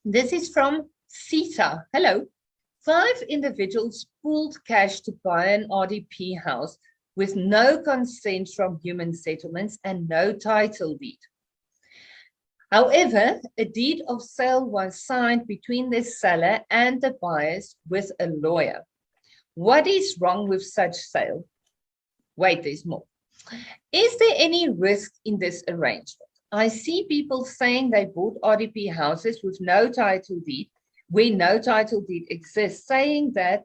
This is from Sita. Hello. 5 individuals pooled cash to buy an RDP house with no consent from human settlements and no title deed. However, a deed of sale was signed between the seller and the buyers with a lawyer. What is wrong with such sale? Wait, there's more. Is there any risk in this arrangement? I see people saying they bought RDP houses with no title deed, where no title deed exists, saying that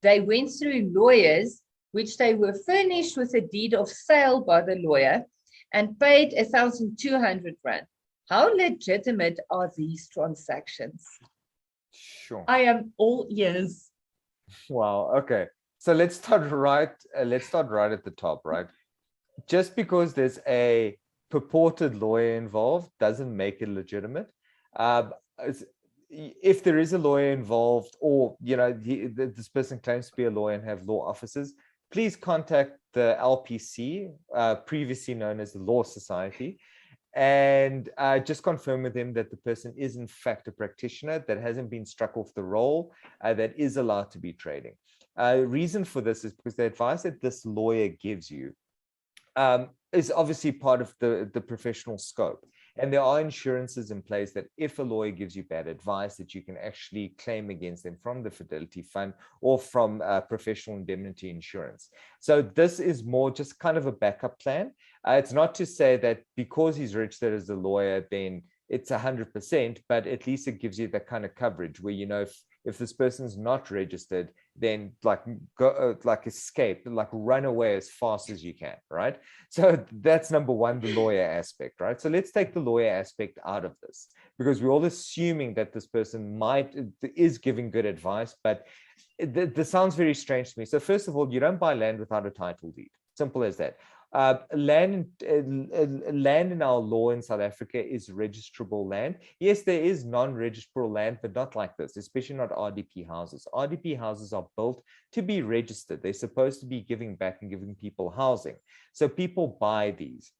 they went through lawyers, which they were furnished with a deed of sale by the lawyer and paid 1,200 rand. How legitimate are these transactions? Sure. I am all ears. Wow. Okay. So let's start right at the top, right? Just because there's a purported lawyer involved doesn't make it legitimate. If there is a lawyer involved, or this person claims to be a lawyer and have law offices, please contact the LPC, previously known as the Law Society, and just confirm with him that the person is in fact a practitioner that hasn't been struck off the roll, that is allowed to be trading. Reason for this is because the advice that this lawyer gives you is obviously part of the professional scope. And there are insurances in place that if a lawyer gives you bad advice, that you can actually claim against them from the Fidelity Fund or from professional indemnity insurance. So this is more just kind of a backup plan. It's not to say that because he's registered as a lawyer, then it's 100%, but at least it gives you that kind of coverage where, if this person's not registered, then escape, run away as fast as you can, right? So that's number one, the lawyer aspect, right? So let's take the lawyer aspect out of this, because we're all assuming that this person is giving good advice, but this sounds very strange to me. So first of all, you don't buy land without a title deed. Simple as that. Land in our law in South Africa is registrable land. Yes, there is non-registrable land, but not like this, especially not RDP houses. RDP houses are built to be registered. They're supposed to be giving back and giving people housing. So people buy these.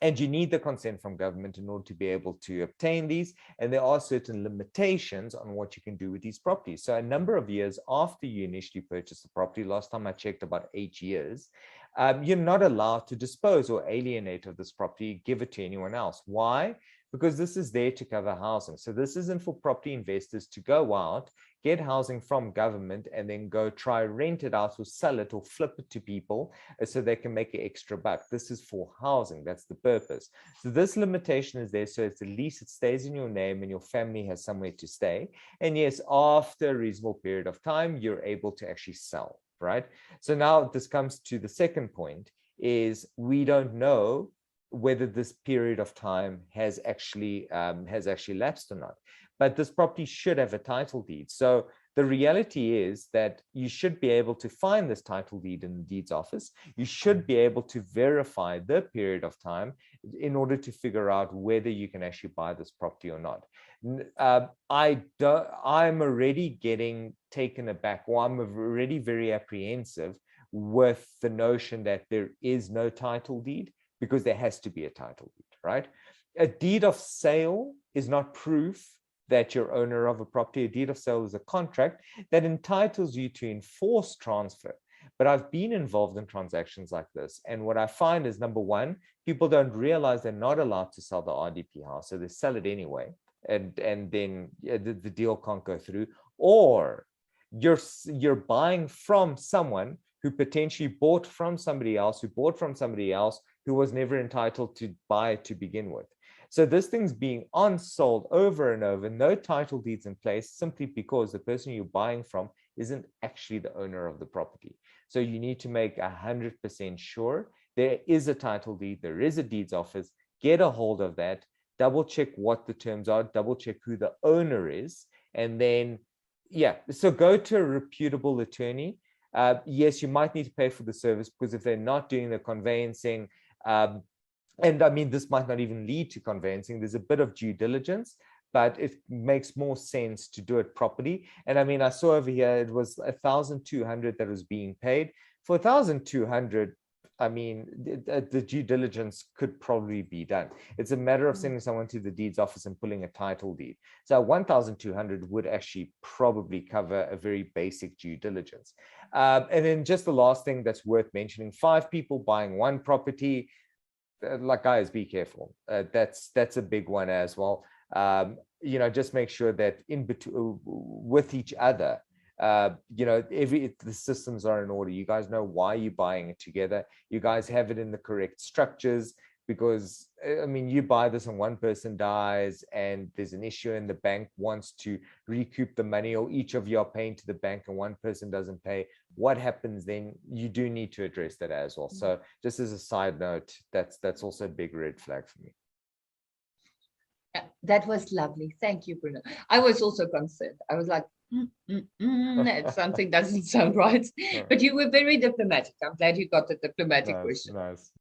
And you need the consent from government in order to be able to obtain these. And there are certain limitations on what you can do with these properties. So a number of years after you initially purchased the property, last time I checked, about 8 years, you're not allowed to dispose or alienate of this property, give it to anyone else. Why? Because this is there to cover housing. So this isn't for property investors to go out, get housing from government, and then go try rent it out or sell it or flip it to people so they can make an extra buck. This is for housing. That's the purpose. So this limitation is there, so at least it stays in your name and your family has somewhere to stay. And yes, after a reasonable period of time, you're able to actually sell, right? So now this comes to the second point, is we don't know whether this period of time has actually lapsed or not. But this property should have a title deed. So the reality is that you should be able to find this title deed in the deeds office. You should be able to verify the period of time in order to figure out whether you can actually buy this property or not. I'm already getting taken aback, or I'm already very apprehensive with the notion that there is no title deed, because there has to be a title deed, right? A deed of sale is not proof that you're owner of a property. A deed of sale is a contract that entitles you to enforce transfer. But I've been involved in transactions like this. And what I find is, number one, people don't realize they're not allowed to sell the RDP house. So they sell it anyway. And then the deal can't go through. Or you're buying from someone who potentially bought from somebody else, who was never entitled to buy it to begin with. So this thing's being on-sold over and over, no title deeds in place, simply because the person you're buying from isn't actually the owner of the property. So you need to make 100% sure there is a title deed, there is a deeds office, get a hold of that, double check what the terms are, double check who the owner is, and then, so go to a reputable attorney. Yes, you might need to pay for the service, because if they're not doing the conveyancing, and I mean, this might not even lead to conveyancing, there's a bit of due diligence, but it makes more sense to do it properly. And I mean, I saw over here, it was 1,200 that was being paid. For 1,200, I mean, the due diligence could probably be done. It's a matter of sending someone to the deeds office and pulling a title deed. So 1,200 would actually probably cover a very basic due diligence. And then just the last thing that's worth mentioning, 5 people buying one property, like, guys, be careful. That's a big one as well. Just make sure that in between with each other, the systems are in order. You guys know why you're buying it together. You guys have it in the correct structures, because I mean, you buy this and one person dies and there's an issue and the bank wants to recoup the money, or each of you are paying to the bank and one person doesn't pay. What happens then? You do need to address that as well. So just as a side note, that's also a big red flag for me. Yeah, that was lovely. Thank you, Bruno. I was also concerned. I was like, something doesn't sound right. But you were very diplomatic. I'm glad you got the diplomatic question. Nice.